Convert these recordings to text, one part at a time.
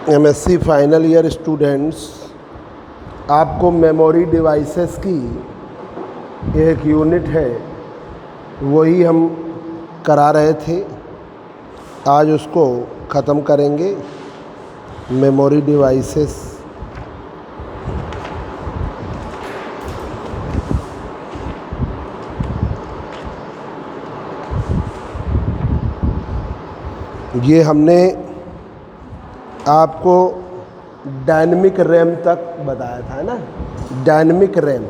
MSc final year students, आपको memory devices की एक यूनिट है वही हम करा रहे थे। आज उसको ख़त्म करेंगे। मेमोरी डिवाइसेस ये हमने आपको डायनेमिक रैम तक बताया था ना। डायनेमिक रैम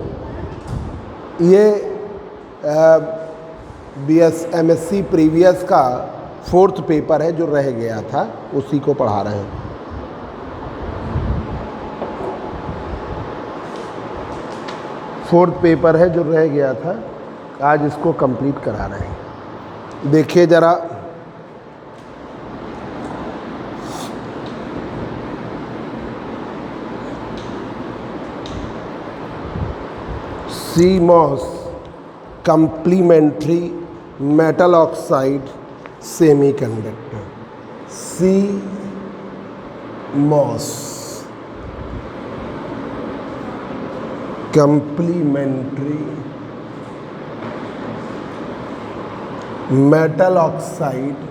ये एमएससी प्रीवियस का 4th पेपर है जो रह गया था, उसी को पढ़ा रहे हैं। फोर्थ पेपर है जो रह गया था, आज इसको कंप्लीट करा रहे हैं। देखिए ज़रा, CMOS complementary metal oxide semiconductor। CMOS complementary metal oxide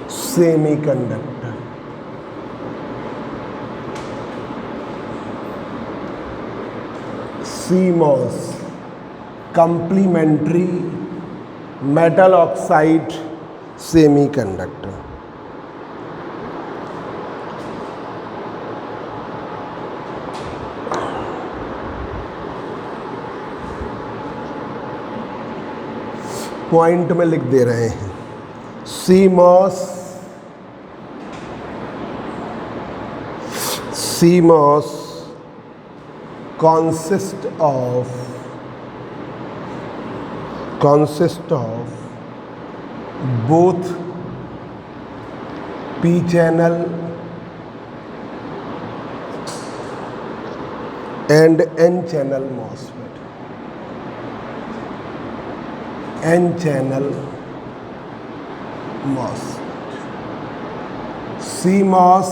semiconductor। CMOS complementary metal oxide semiconductor। Point में लिख दे रहे हैं। CMOS consist of both p channel and n channel MOSFET। n channel MOSFET। CMOS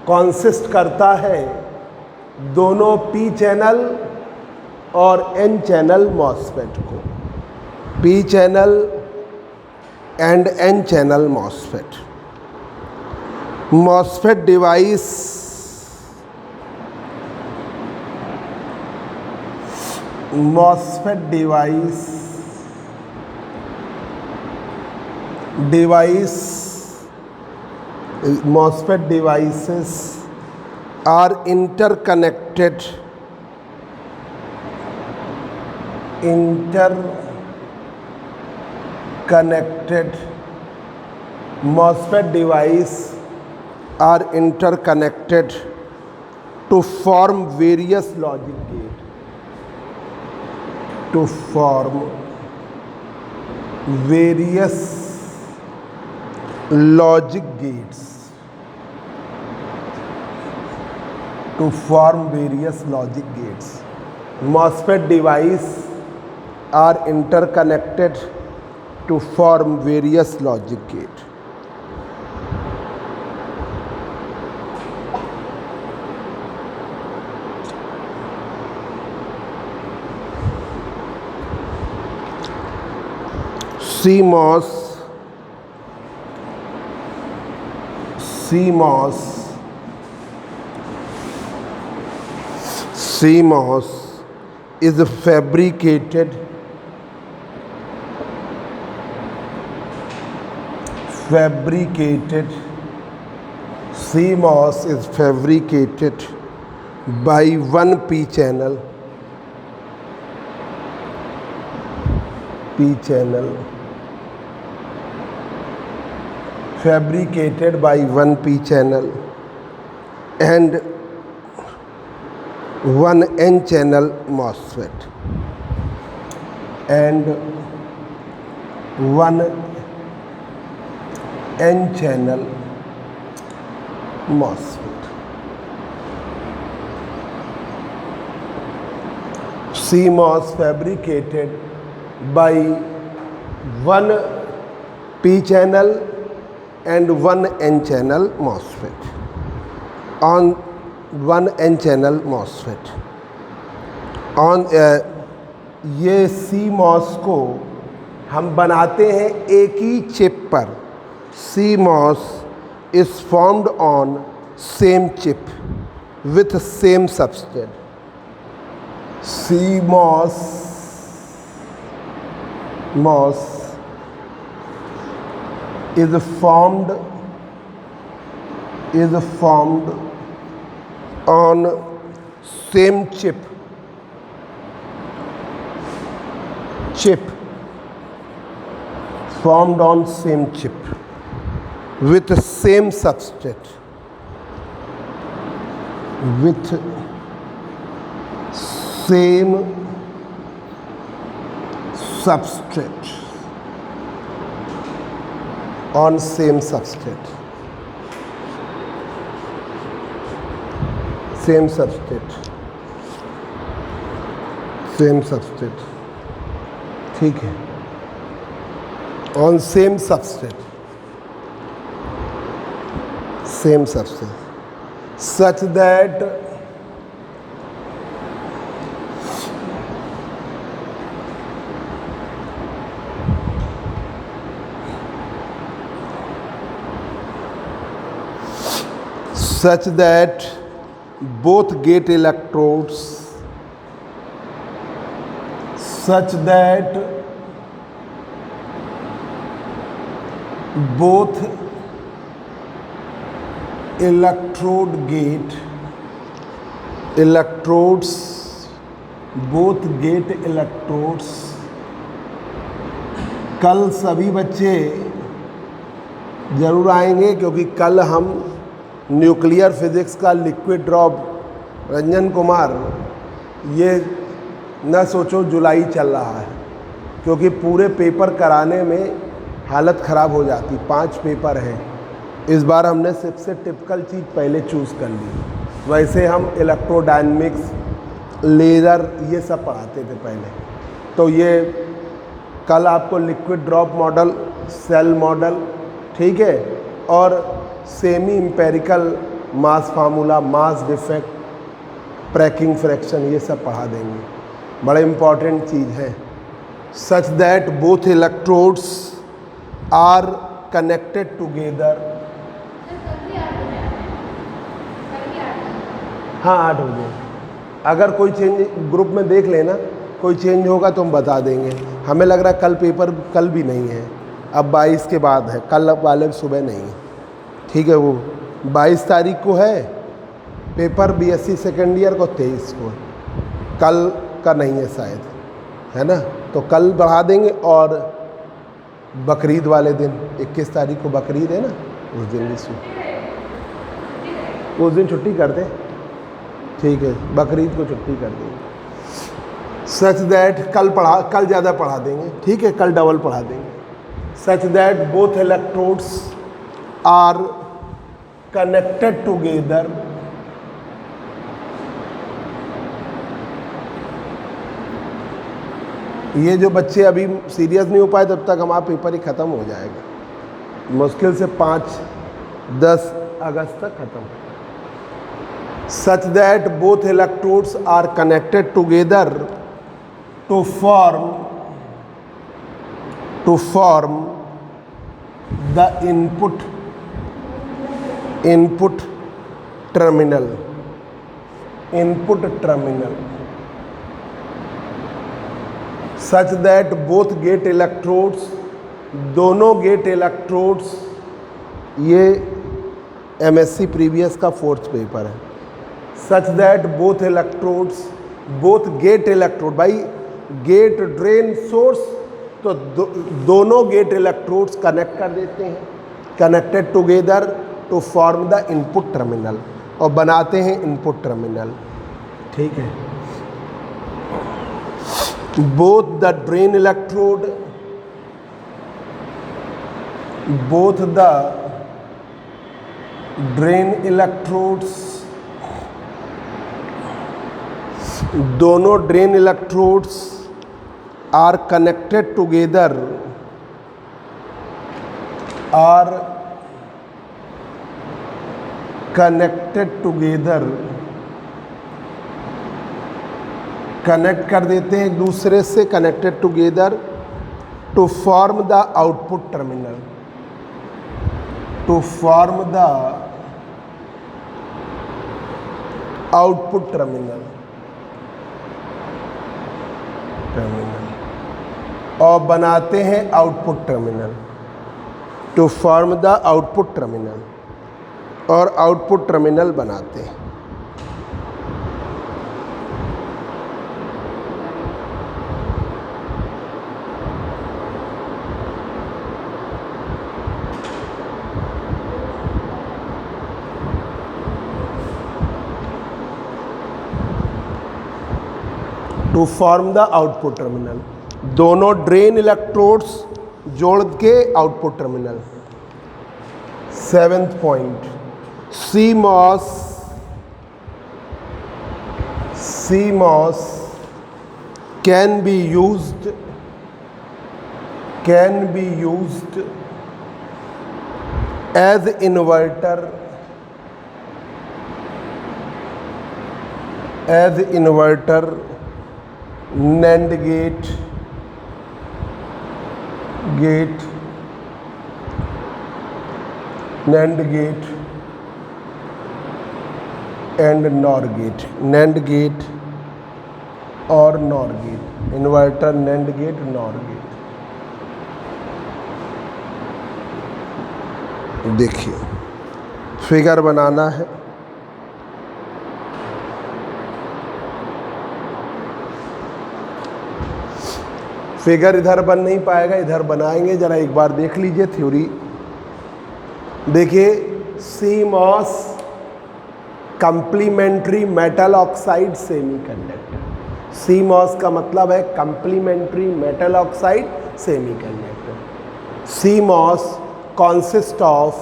consist करता है दोनों p channel और n channel MOSFET को। p channel and n channel MOSFET। MOSFET device MOSFET devices are interconnected MOSFET device are interconnected to form various logic gates। To form various logic gates। MOSFET device are interconnected to form various logic gates। CMOS is fabricated by one p channel and one n channel MOSFET। CMOS fabricated by one P channel and one N channel MOSFET. On one N channel MOSFET. On ये CMOS को हम बनाते हैं एक ही chip पर. CMOS is formed on same chip with same substrate. CMOS is formed on same chip formed on same chip with same substrate on same substrate. ठीक है, on same substrate such that both gate electrodes कल सभी बच्चे ज़रूर आएंगे, क्योंकि कल हम न्यूक्लियर फिज़िक्स का लिक्विड ड्रॉप, रंजन कुमार, ये न सोचो जुलाई चल रहा है, क्योंकि पूरे पेपर कराने में हालत ख़राब हो जाती. 5 पेपर हैं. इस बार हमने सबसे टिपिकल चीज़ पहले चूज़ कर ली. वैसे हम इलेक्ट्रोडायनेमिक्स, लेज़र, ये सब पढ़ाते थे पहले. तो ये कल आपको liquid drop model, shell model, ठीक है, और semi empirical mass formula, mass defect, cracking fraction, ये सब पढ़ा देंगे. बड़ा इम्पॉर्टेंट चीज़ है. Such that both electrodes are connected together. हाँ, 8 बजे. अगर कोई चेंज ग्रुप में देख लेना, कोई चेंज होगा तो हम बता देंगे. हमें लग रहा है कल पेपर कल भी नहीं है, अब 22 के बाद है, कल वाले सुबह नहीं है. ठीक है, वो 22 तारीख को है पेपर BSc सेकेंड ईयर को, 23 को. कल का नहीं है शायद, है ना. तो कल बढ़ा देंगे. और बकरीद वाले दिन 21 तारीख को बकरीद है ना, उस दिन भी उस दिन छुट्टी कर दें. ठीक है, बकरीद को छुट्टी कर देंगे. सच दैट कल ज़्यादा पढ़ा देंगे. ठीक है, कल डबल पढ़ा देंगे. Such that both electrodes are connected together ये जो बच्चे अभी सीरियस नहीं हो पाए, तब तक हमारा पेपर ही ख़त्म हो जाएगा. मुश्किल से 5-10 अगस्त तक ख़त्म. Such that both electrodes are connected together to form the input terminal. Such that both gate electrodes, दोनों गेट इलेक्ट्रोड्स, ये MSc प्रीवियस का 4th पेपर है. Such that both electrodes, both gate electrode, भाई गेट ड्रेन सोर्स, तो दोनों gate electrodes connect कर देते हैं, connected together to form the input terminal, और बनाते हैं इनपुट टर्मिनल. ठीक है. both the drain electrode दोनों drain electrodes are connected together are connected together, connect कर देते हैं एक दूसरे से, connected together to form the output terminal, to form the output terminal, और बनाते हैं output terminal, to form the output terminal, और आउटपुट टर्मिनल बनाते हैं। To form the output terminal, दोनों ड्रेन इलेक्ट्रोड्स जोड़ के output terminal. 7th point, CMOS can be used as inverter, NAND gate and NOR gate, NAND gate और NOR gate, inverter, NAND gate, NOR gate। देखिए figure बनाना है, figure इधर बन नहीं पाएगा, इधर बनाएंगे, जरा एक बार देख लीजिए थ्योरी। देखिए CMOS complementary metal oxide semiconductor, CMOS का मतलब है complementary metal oxide semiconductor. CMOS consist of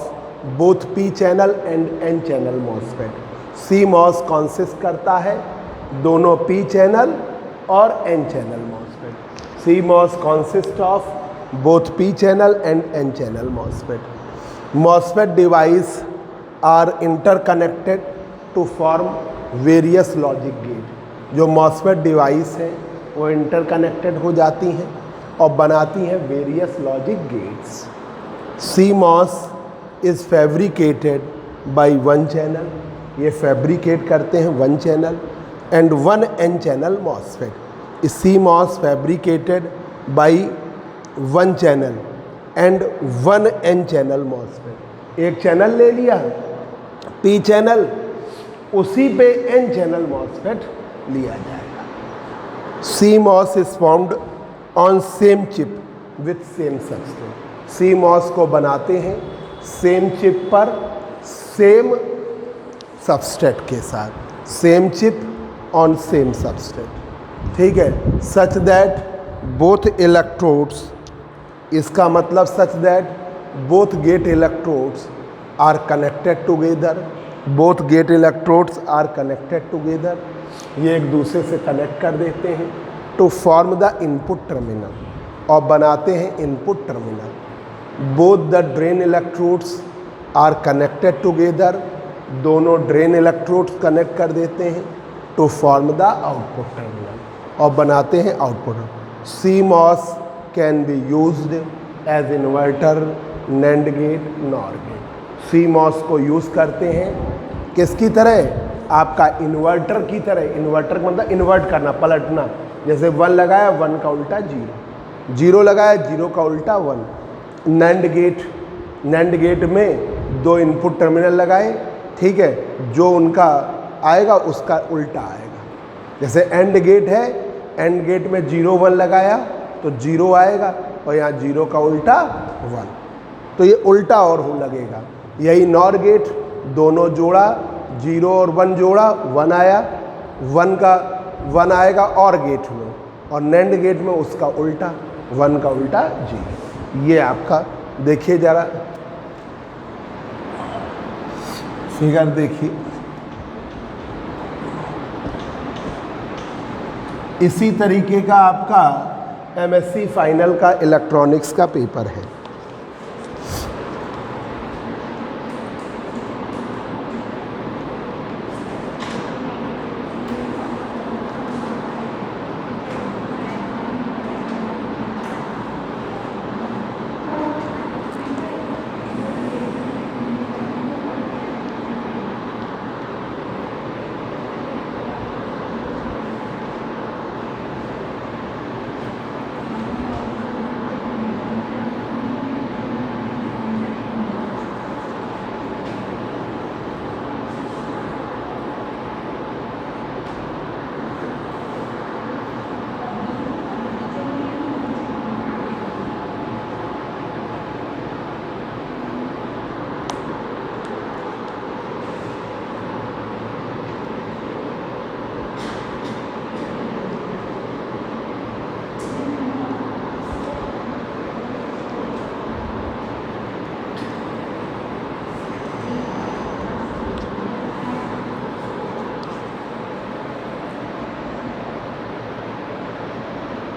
both P channel and N channel MOSFET। CMOS consist करता है दोनों P चैनल और N channel MOSFET। CMOS consists of both P channel and N channel MOSFET. MOSFET device are interconnected to form various logic gate। जो MOSFET device है वो interconnected हो जाती हैं और बनाती हैं various logic gates। CMOS is fabricated by one channel, ये fabricate करते हैं one channel and one N channel MOSFET। CMOS fabricated by one channel and one N channel MOSFET। एक चैनल ले लिया P चैनल, उसी पे N चैनल MOSFET लिया जाएगा। CMOS is formed on same chip with same substrate। CMOS को बनाते हैं सेम चिप पर सेम सबस्ट्रेट के साथ, same chip on same substrate, ठीक है। सच दैट बोथ इलेक्ट्रोड्स, इसका मतलब such that both gate electrodes are connected together, both gate electrodes are connected together, ये एक दूसरे से कनेक्ट कर देते हैं to form the input terminal, और बनाते हैं input terminal. Both the drain electrodes are connected together, दोनों ड्रेन इलेक्ट्रोड्स कनेक्ट कर देते हैं to form the output terminal, और बनाते हैं output. CMOS can be used as inverter, NAND gate, NOR gate. CMOS को यूज़ करते हैं किसकी तरह? आपका इन्वर्टर की तरह। इन्वर्टर का मतलब इन्वर्ट करना, पलटना। जैसे 1 लगाया 1 का उल्टा 0, 0 लगाया 0 का उल्टा 1। NAND गेट में 2 इनपुट टर्मिनल लगाए, ठीक है, जो उनका आएगा उसका उल्टा आएगा। जैसे एंड गेट है, एंड गेट में 0 1 लगाया तो 0 आएगा, और यहाँ 0 का उल्टा 1, तो ये उल्टा और लगेगा। यही NOR गेट, दोनों जोड़ा, 0 और 1 जोड़ा, 1 आया, 1 का 1 आएगा और गेट में, और NAND गेट में उसका उल्टा, 1 का उल्टा 0। ये आपका देखिए जरा फिगर देखिए, इसी तरीके का आपका MSc फाइनल का इलेक्ट्रॉनिक्स का पेपर है।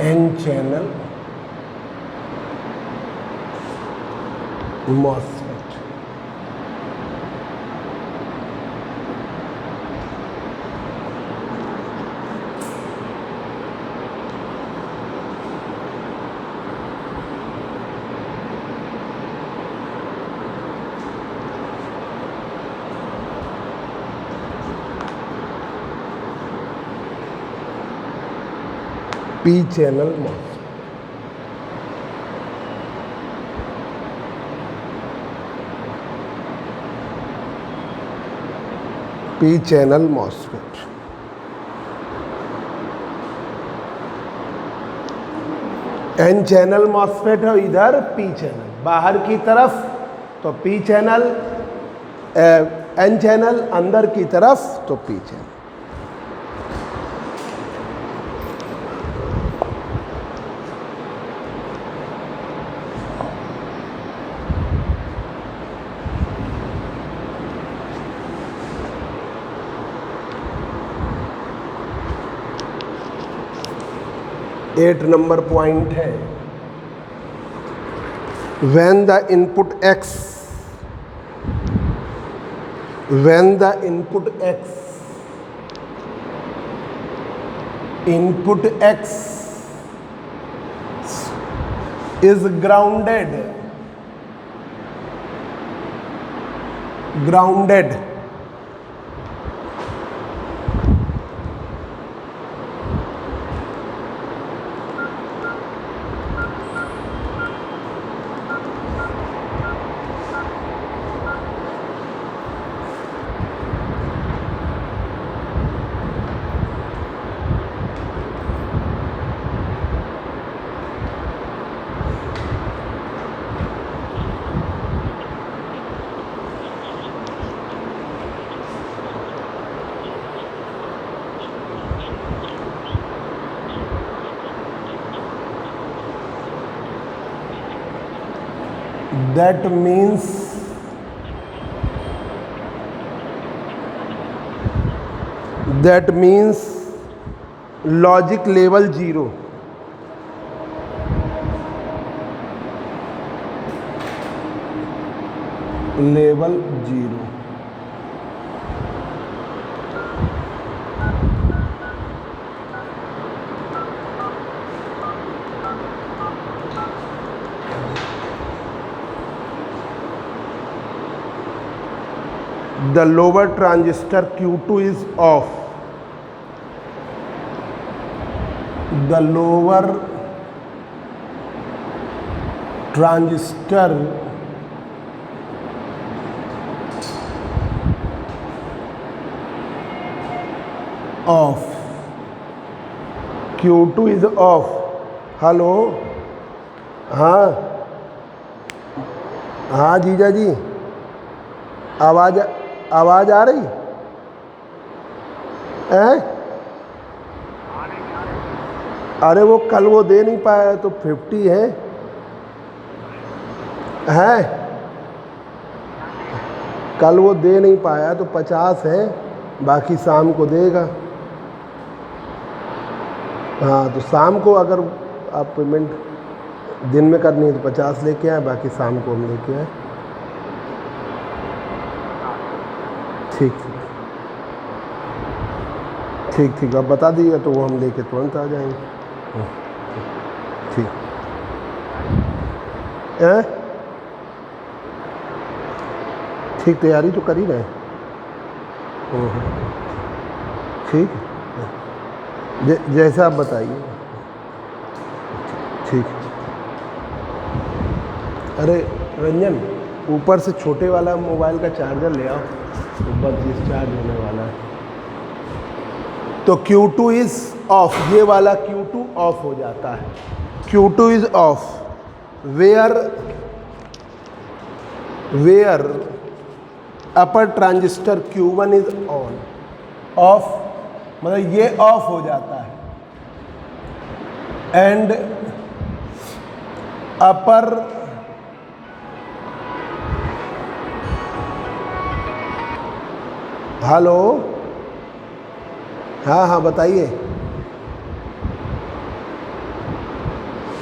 N channel MOSFET. P channel MOSFET. P channel MOSFET. N channel MOSFET है, इधर पी चैनल बाहर की तरफ तो पी चैनल, एन चैनल अंदर की तरफ तो P channel. Eight number point है, when the input x is grounded that means logic level 0, level 0। The lower transistor Q2 is off. The lower transistor off. Q2 is off. Hello, हाँ हाँ जीजा जी, आवाज़ आ रही है? अरे वो कल वो दे नहीं पाया तो 50 है कल वो दे नहीं पाया तो 50 है, बाकी शाम को देगा। हाँ तो शाम को अगर आप पेमेंट दिन में करनी है तो 50 लेके आए, बाकी शाम को हम लेके आए। ठीक आप बता दीजिएगा तो वो हम लेके तुरंत आ जाएंगे। ठीक है, ठीक तैयारी तो कर ही रहे। ठीक जैसा आप बताइए। ठीक। अरे रंजन, ऊपर से छोटे वाला मोबाइल का चार्जर ले आओ, ऊपर डिस्चार्ज होने वाला है। तो Q2 इज ऑफ, ये वाला Q2 ऑफ हो जाता है। Q2 is off where upper transistor Q1 is on. Off मतलब ये ऑफ हो जाता है, एंड अपर हेलो, हाँ बताइए।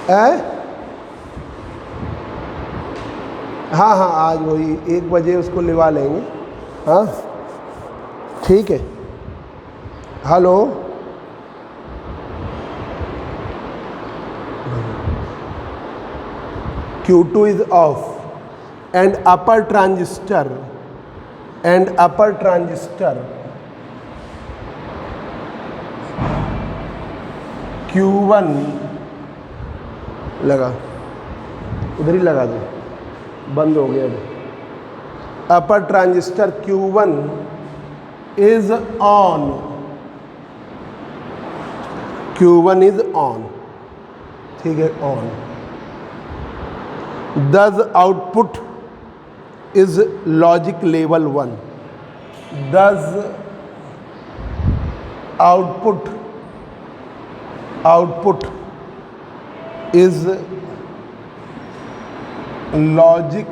हाँ हाँ, आज वही 1 बजे उसको लिवा लेंगे। हाँ ठीक है। Hello, Q2 is off and upper transistor Q1 लगा, उधर ही लगा दो, बंद हो गया। Upper transistor Q1 is on, Q1 is on, ठीक है, on. Thus output is logic level 1. Thus output is logic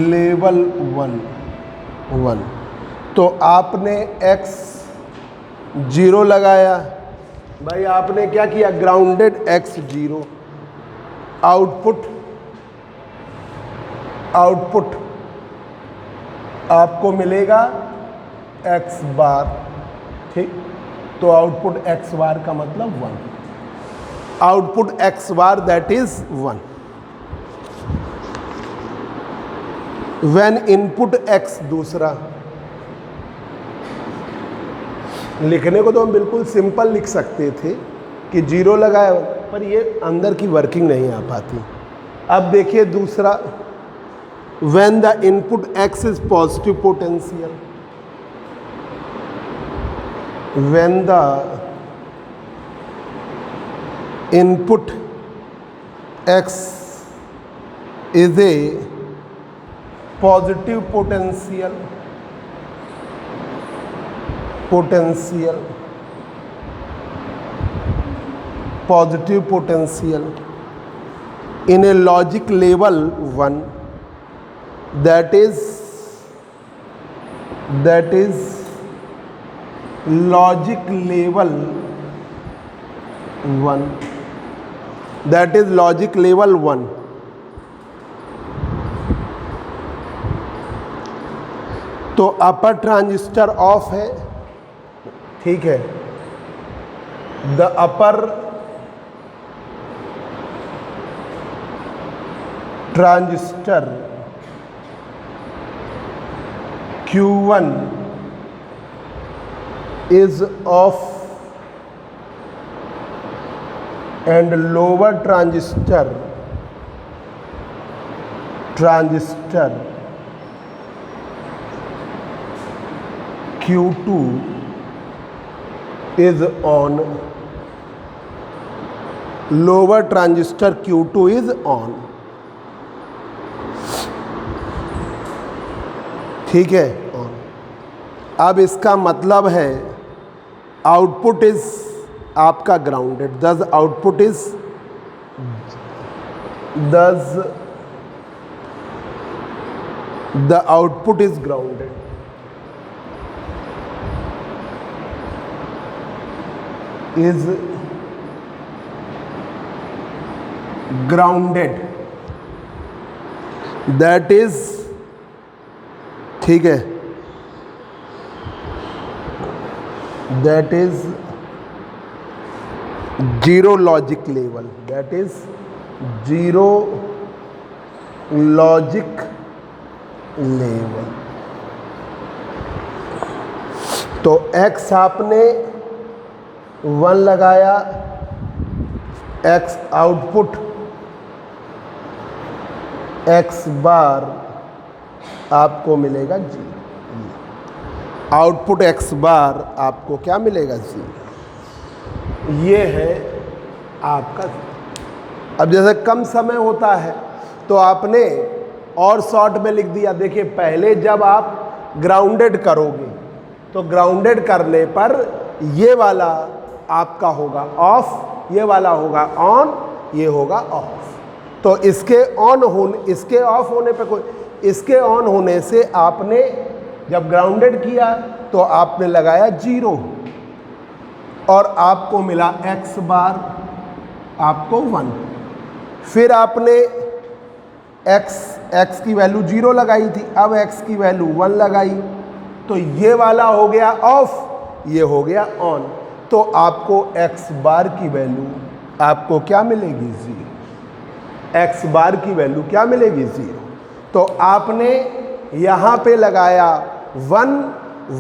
level 1। तो आपने x 0 लगाया, भाई आपने क्या किया, ग्राउंडेड x 0। आउटपुट आपको मिलेगा x बार, ठीक। तो आउटपुट x बार का मतलब 1, output x bar that is 1। When input x दूसरा, लिखने को तो हम बिल्कुल सिंपल लिख सकते थे कि 0 लगाया, पर ये अंदर की वर्किंग नहीं आ पाती। अब देखिए दूसरा, when the input x is positive potential, when the input x is a positive potential in a logic level 1, that is logic level 1, that is logic level 1। तो अपर ट्रांजिस्टर ऑफ है, ठीक है। The upper transistor Q1 is off and lower transistor Q2 is on, lower transistor Q2 is on, ठीक है, on. अब इसका मतलब है आउटपुट इज आपका ग्राउंडेड, दस output is the output is grounded. Is grounded, that is, ठीक है, that is 0 logic level, that is 0 logic level. तो x आपने 1 लगाया, x आउटपुट x बार आपको मिलेगा 0, आउटपुट x बार आपको क्या मिलेगा, 0। ये है आपका। अब जैसे कम समय होता है तो आपने और शॉर्ट में लिख दिया। देखिए पहले जब आप ग्राउंडेड करोगे तो ग्राउंडेड करने पर ये वाला आपका होगा ऑफ, ये वाला होगा ऑन, ये होगा ऑफ। तो इसके ऑन होने, इसके ऑफ होने पे कोई, इसके ऑन होने से आपने जब ग्राउंडेड किया तो आपने लगाया 0 और आपको मिला x बार, आपको 1। फिर आपने x की वैल्यू 0 लगाई थी, अब x की वैल्यू 1 लगाई, तो ये वाला हो गया ऑफ, ये हो गया ऑन। तो आपको x बार की वैल्यू आपको क्या मिलेगी? 0। x बार की वैल्यू क्या मिलेगी? 0। तो आपने यहाँ पे लगाया 1,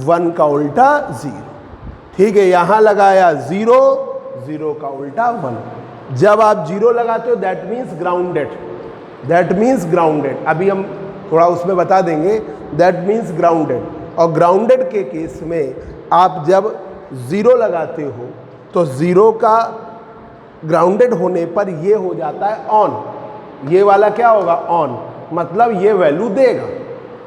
1 का उल्टा 0, ठीक है। यहाँ लगाया 0, 0 का उल्टा 1। जब आप 0 लगाते हो that means grounded, that means grounded. अभी हम थोड़ा उसमें बता देंगे, दैट मीन्स ग्राउंडेड। और ग्राउंडेड के केस में आप जब 0 लगाते हो तो 0 का ग्राउंडेड होने पर ये हो जाता है ऑन, ये वाला क्या होगा? ऑन, मतलब ये वैल्यू देगा,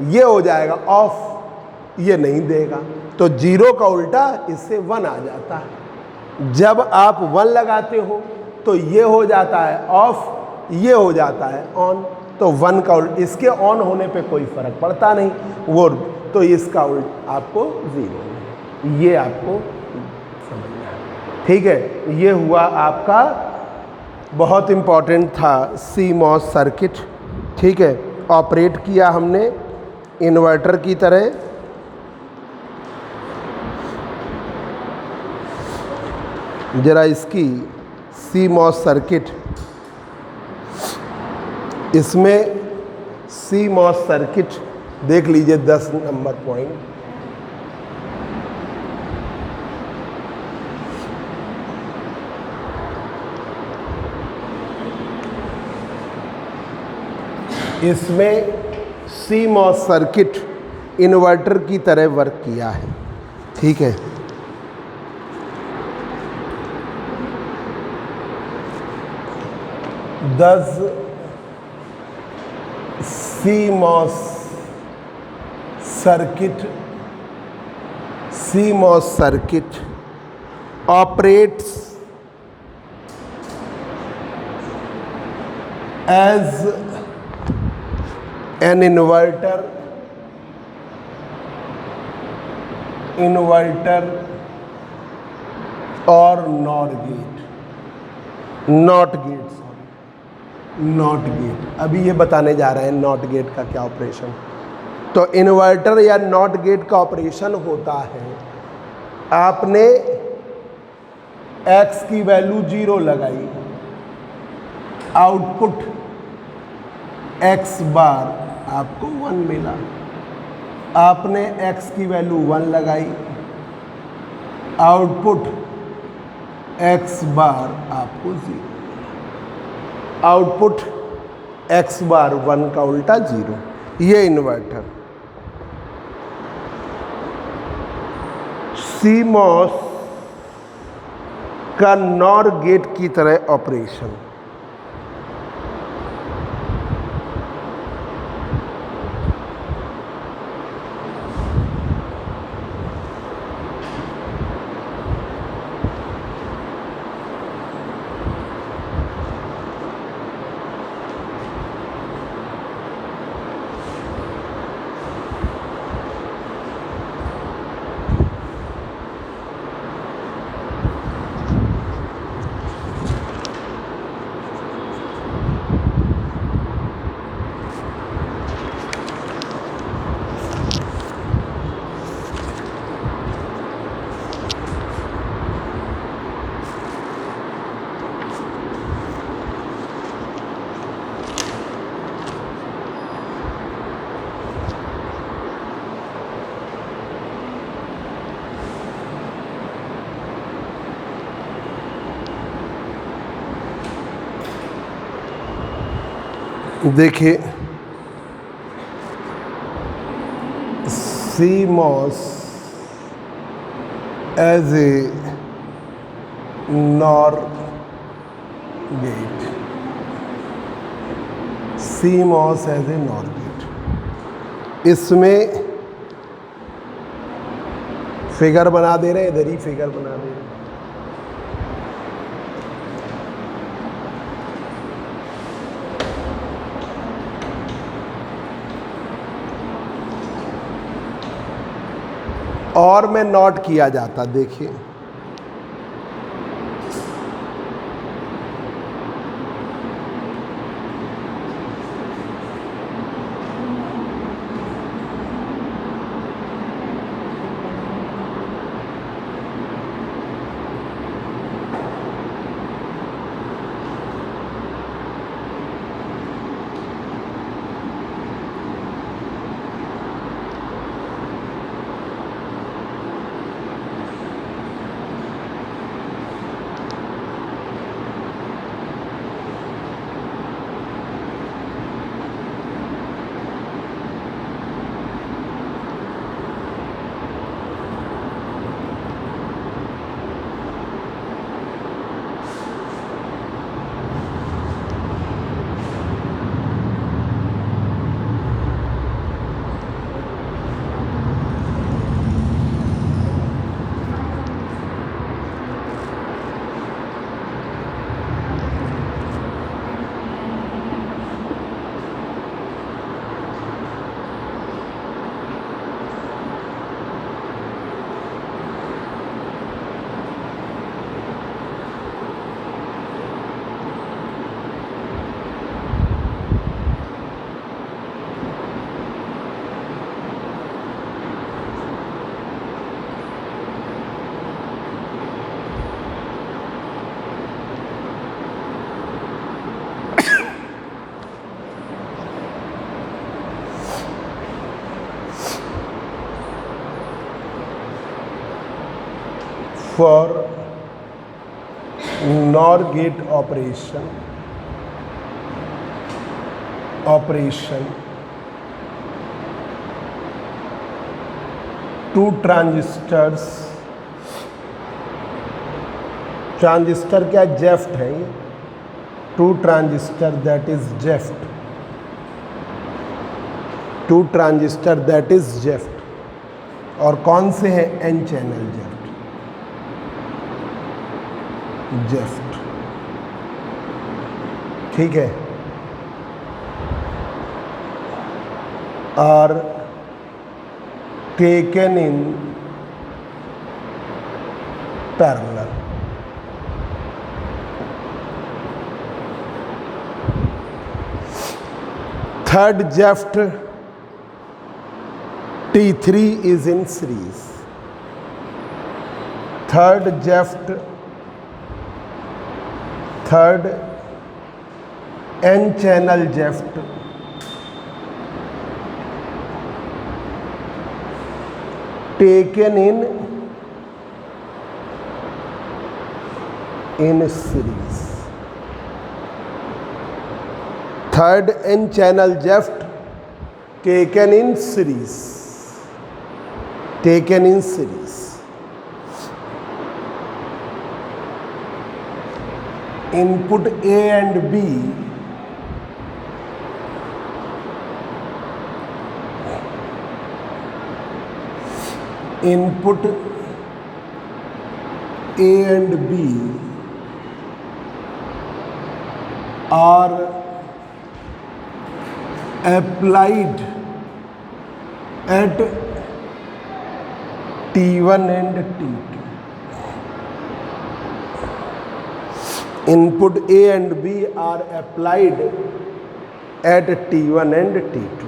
ये हो जाएगा ऑफ, ये नहीं देगा। तो 0 का उल्टा इससे 1 आ जाता है। जब आप 1 लगाते हो तो ये हो जाता है ऑफ, ये हो जाता है ऑन। तो 1 का उल्टा, इसके ऑन होने पे कोई फर्क पड़ता नहीं वो, तो इसका उल्टा आपको 0, ये आपको समझना है, ठीक है। ये हुआ आपका, बहुत इम्पॉर्टेंट था, CMOS सर्किट, ठीक है। ऑपरेट किया हमने इन्वर्टर की तरह। जरा इसकी CMOS सर्किट, इसमें CMOS सर्किट देख लीजिए, 10 नंबर पॉइंट। इसमें CMOS सर्किट इन्वर्टर की तरह वर्क किया है, ठीक है। Does CMOS circuit operates as an inverter or NOT gate? Not gate. अभी ये बताने जा रहे हैं नॉट गेट का क्या ऑपरेशन। तो इन्वर्टर या नॉट गेट का ऑपरेशन होता है, आपने x की वैल्यू 0 लगाई, आउटपुट x बार आपको 1 मिला। आपने x की वैल्यू 1 लगाई, आउटपुट x बार आपको 0, आउटपुट x बार 1 का उल्टा 0। ये इन्वर्टर। CMOS का नॉर गेट की तरह ऑपरेशन। देखिए CMOS as a NOR gate, CMOS as a NOR gate. इसमें फिगर बना दे रहे हैं, इधर ही फिगर बना दे रहे हैं। और में नॉट किया जाता, देखिए for NOR gate operation two transistors, transistor क्या जेफ्ट है ये, two transistor that is JFET, two transistor that is JFET, और कौन से हैं एन चैनल जेफ्ट, ठीक है, और taken in parallel, third JFET T3 is in series, third n channel JFET taken in series, third n channel JFET taken in series, input A and B are applied at T1 and T2. Input A and B are applied at T1 and T2.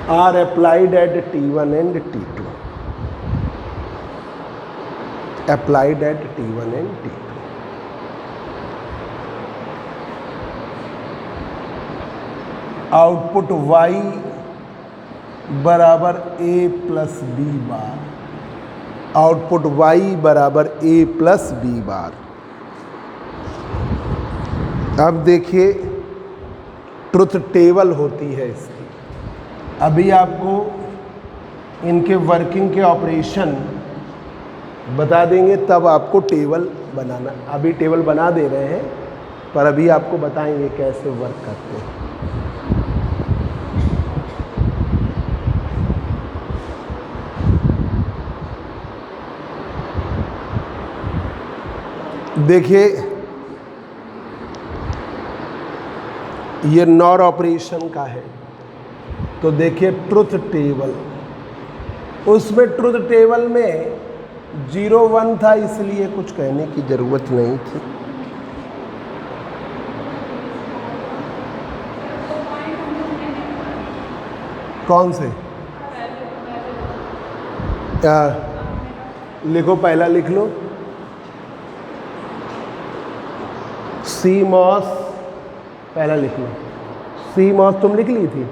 Are applied at T1 and T2. Applied at T1 and T2. Output Y बराबर A plus B bar, output Y बराबर A plus B बार। अब देखिए truth table होती है इसकी, अभी आपको इनके वर्किंग के ऑपरेशन बता देंगे तब आपको टेबल बनाना, अभी टेबल बना दे रहे हैं पर अभी आपको बताएंगे कैसे वर्क करते हैं। देखिए ये नॉर ऑपरेशन का है, तो देखिए ट्रुथ टेबल, उसमें ट्रुथ टेबल में 0 1 था इसलिए कुछ कहने की ज़रूरत नहीं थी। कौन से लिखो, पहला लिख लो CMOS, पहला लिख लो CMOS, तुम लिख ली थी,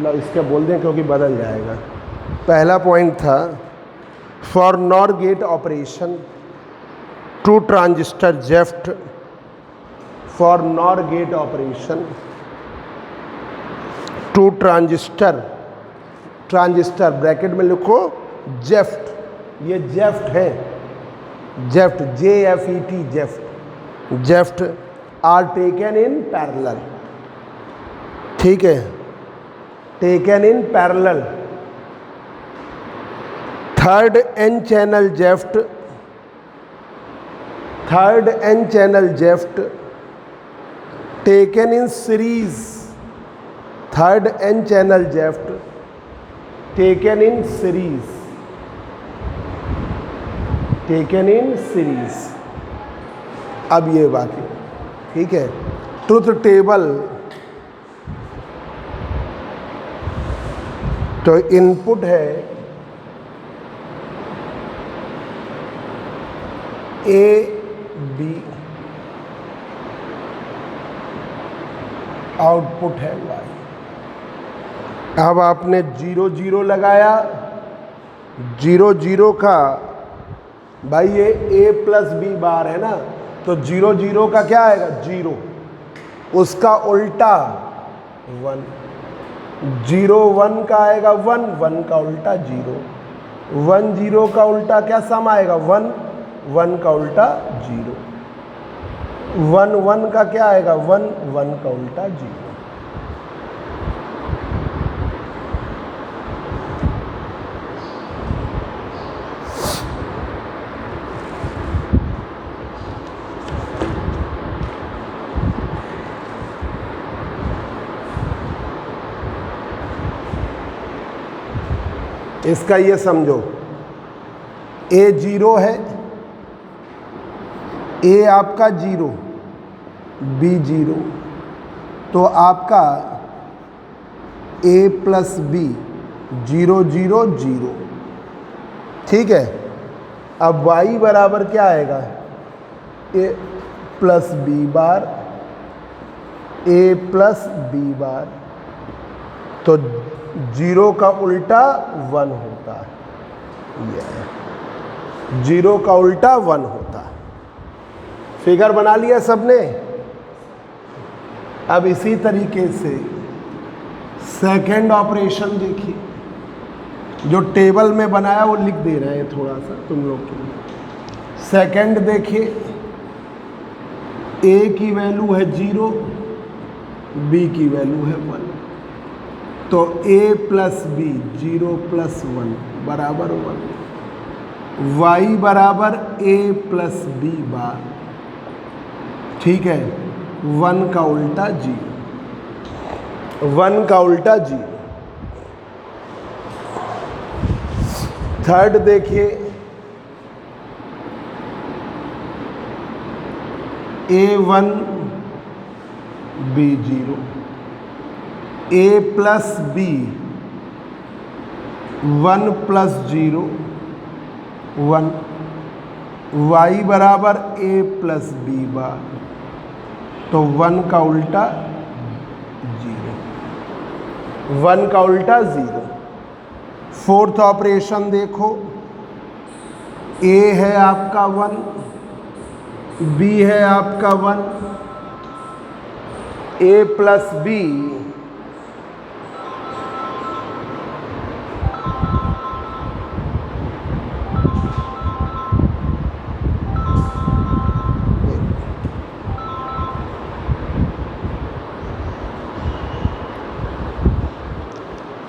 लो इसका बोल दें क्योंकि बदल जाएगा। पहला पॉइंट था for nor gate operation two transistor JFET, for nor gate operation two transistor bracket में लिखो जेफ्ट, ये जेफ्ट है, JFET JFET JFET are taken in parallel, ठीक है, taken in parallel. Third N channel JFET taken in series, third N channel JFET taken in series. अब ये बात है, ठीक है, ट्रुथ टेबल, तो इनपुट है A B, आउटपुट है Y। अब आपने 0 0 लगाया जीरो जीरो का भाई ये a प्लस बी बार है ना, तो जीरो जीरो का क्या आएगा? जीरो, उसका उल्टा वन। जीरो वन का आएगा वन, वन का उल्टा जीरो। वन जीरो का उल्टा क्या सम आएगा? वन, वन का उल्टा जीरो। वन वन का क्या आएगा? वन, वन का उल्टा जीरो। इसका ये समझो, ए जीरो है, ए आपका जीरो, बी जीरो, तो आपका A plus B zero zero zero. ठीक है। अब y बराबर क्या आएगा? A plus B bar, A plus B bar, तो जीरो का उल्टा वन होता है। ये जीरो का उल्टा वन होता है। फिगर बना लिया सबने? अब इसी तरीके से सेकंड ऑपरेशन देखिए, जो टेबल में बनाया वो लिख दे रहे हैं थोड़ा सा तुम लोग के लिए। सेकंड देखिए, ए की वैल्यू है जीरो, बी की वैल्यू है वन, तो A plus B zero plus one बराबर वन। y बराबर ए प्लस बी बार, ठीक है, वन का उल्टा जीरो, वन का उल्टा जीरो। थर्ड देखिए, A one B zero, A plus B one plus zero one, y बराबर ए प्लस बी बार, तो वन का उल्टा जीरो, वन का उल्टा जीरो। फोर्थ ऑपरेशन देखो, ए है आपका वन, बी है आपका वन, ए प्लस बी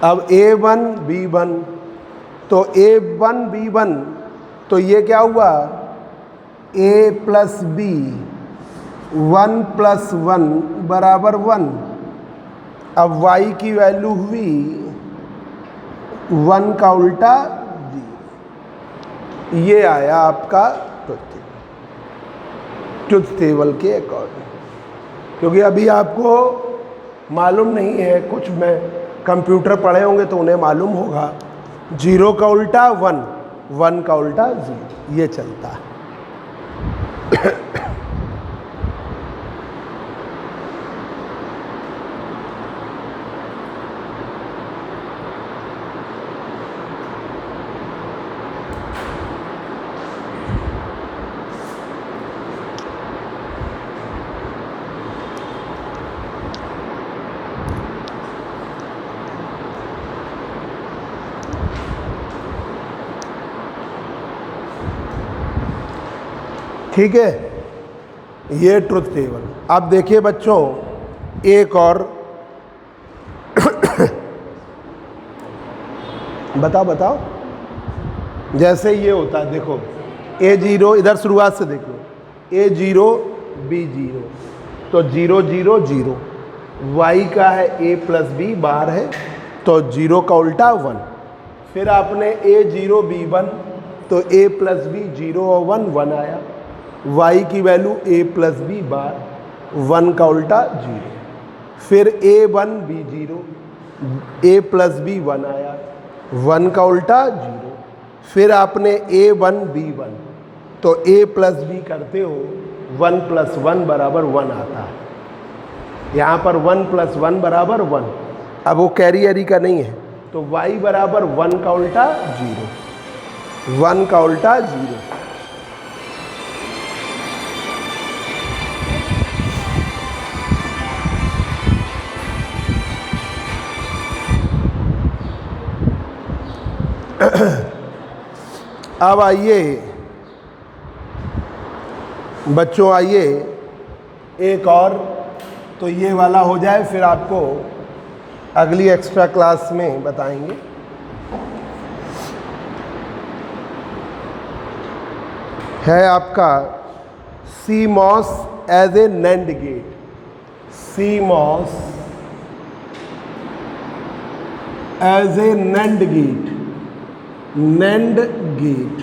अब ए वन बी वन, तो ए वन बी वन, तो ये क्या हुआ? A plus B one plus one बराबर वन। अब y की वैल्यू हुई वन का उल्टा जीरो। ये आया आपका ट्रुथ टेबल के अकॉर्डिंग। क्योंकि अभी आपको मालूम नहीं है, कुछ में कंप्यूटर पढ़े होंगे तो उन्हें मालूम होगा, जीरो का उल्टा वन, वन का उल्टा जीरो, ये चलता है। ठीक है, ये ट्रुथ टेबल। अब देखिए बच्चों, एक और बताओ, जैसे ये होता है, देखो ए जीरो, इधर शुरुआत से देखो, ए जीरो बी जीरो, तो जीरो जीरो जीरो, y का है ए प्लस बी बार है, तो जीरो का उल्टा वन। फिर आपने ए जीरो बी वन, तो ए प्लस बी जीरो और वन, वन आया। y की value a plus B bar, one का उल्टा जीरो। फिर a one B zero, a plus B one आया, वन का उल्टा जीरो। फिर आपने a वन बी वन, तो a प्लस बी करते हो, वन प्लस वन बराबर वन आता है। यहाँ पर वन प्लस वन बराबर वन। अब वो कैरी एरी का नहीं है, तो y बराबर वन का उल्टा जीरो। 1 का उल्टा 0। अब आइए बच्चों, आइए एक और, तो ये वाला हो जाए, फिर आपको अगली एक्स्ट्रा क्लास में बताएंगे। है आपका CMOS as a NAND gate. CMOS as a NAND gate, NAND gate.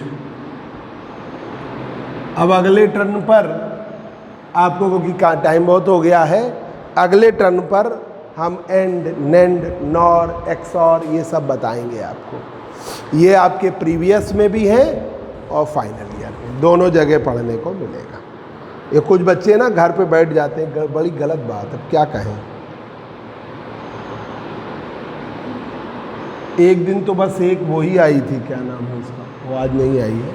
अब अगले टर्न पर आपको, क्योंकि टाइम बहुत हो गया है, अगले टर्न पर हम एंड, NAND, NOR, XOR ये सब बताएंगे आपको। ये आपके प्रीवियस में भी है और फाइनल ईयर में, दोनों जगह पढ़ने को मिलेगा। ये कुछ बच्चे ना घर पे बैठ जाते हैं, बड़ी गलत बात, अब क्या कहें। एक दिन तो बस एक वो ही आई थी, क्या नाम है उसका, वो आज नहीं आई है।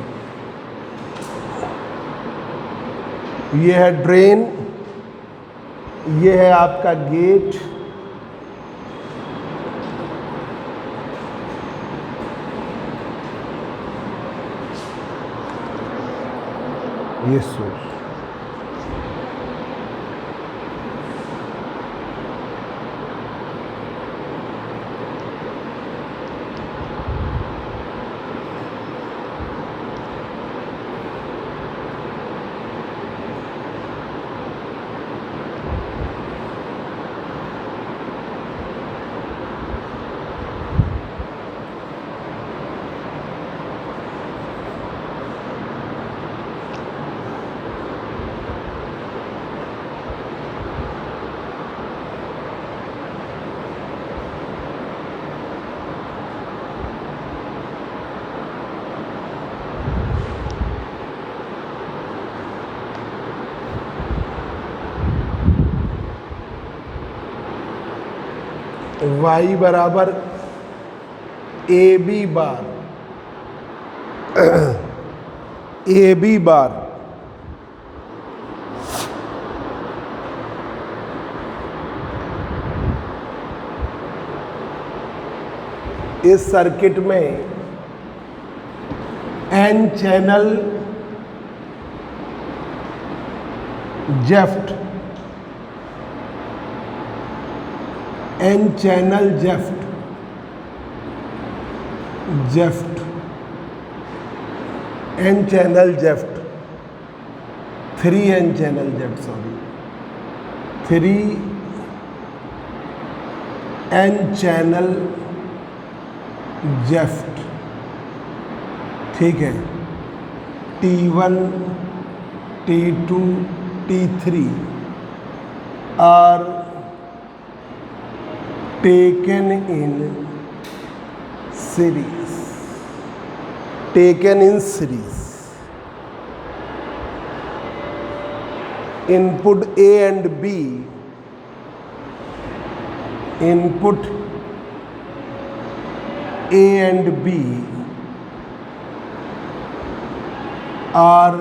ये है ड्रेन, ये है आपका गेट, ये सोर्स। y बराबर AB बार, AB बार इस सर्किट में n channel JFET, n channel JFET, n channel JFET, 3n channel JFET, sorry 3n channel JFET, ठीक है। T1, T2, T3 are taken in series, taken in series. Input A and B, input A and B are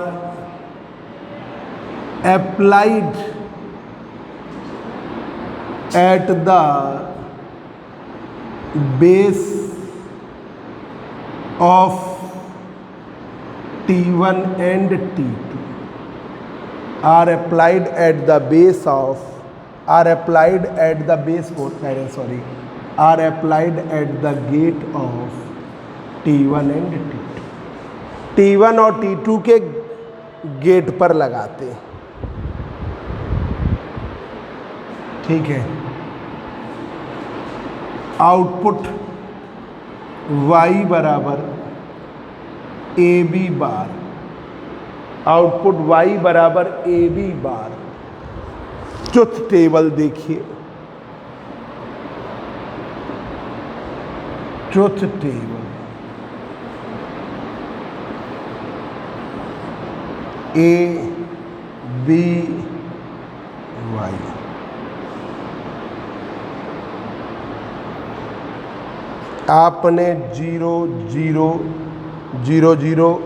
applied at the base of T1 and T2, are applied at the base of, are applied at the base, sorry, are applied at the gate of T1 and T2, T1 और T2 के gate पर लगाते हैं, ठीक है। Output y बराबर AB बार, output y बराबर AB बार। Truth table देखिए, truth table A B Y, आपने 0 0 0 0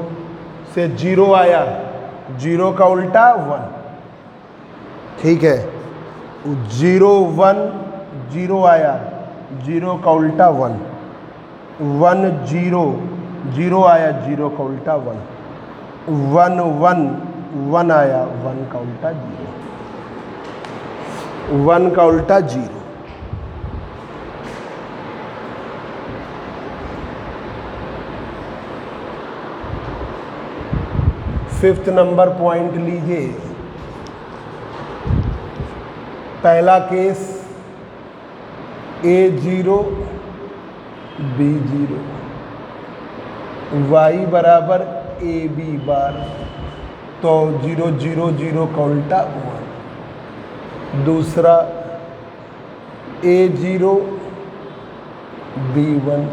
से 0 आया, 0 का उल्टा 1, ठीक है। 0 1 0 आया, 0 का उल्टा 1, 1 0 0 आया, 0 का उल्टा 1, 1 1 1 आया, 1 का उल्टा 0, 1 का उल्टा 0। फिफ्थ नंबर पॉइंट लीजिए। पहला केस A0 B0 y बराबर AB बार, तो 0 0 0 का उल्टा 1। दूसरा A0 B1,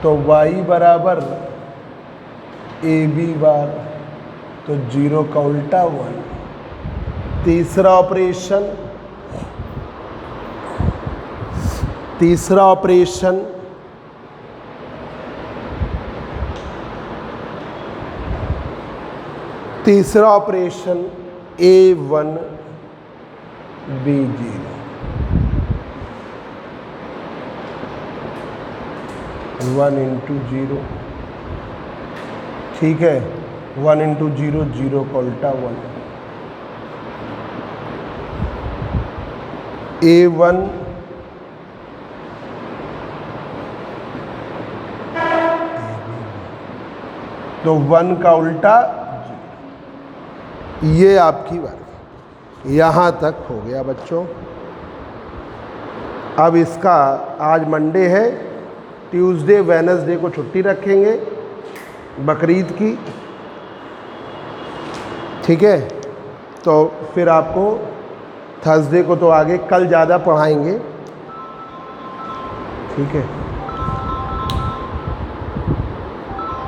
तो y बराबर AB बार, तो 0 का उल्टा 1। तीसरा ऑपरेशन A1 B0, 1 into 0, ठीक है। 1 into 0 0 का उल्टा 1। A1 तो 1 का उल्टा 0। ये आपकी बात यहाँ तक हो गया बच्चों। अब इसका आज मंडे है, ट्यूसडे वेडनेसडे को छुट्टी रखेंगे बकरीद की, ठीक है। तो फिर आपको थर्सडे को तो आगे कल ज़्यादा पढ़ाएंगे, ठीक है।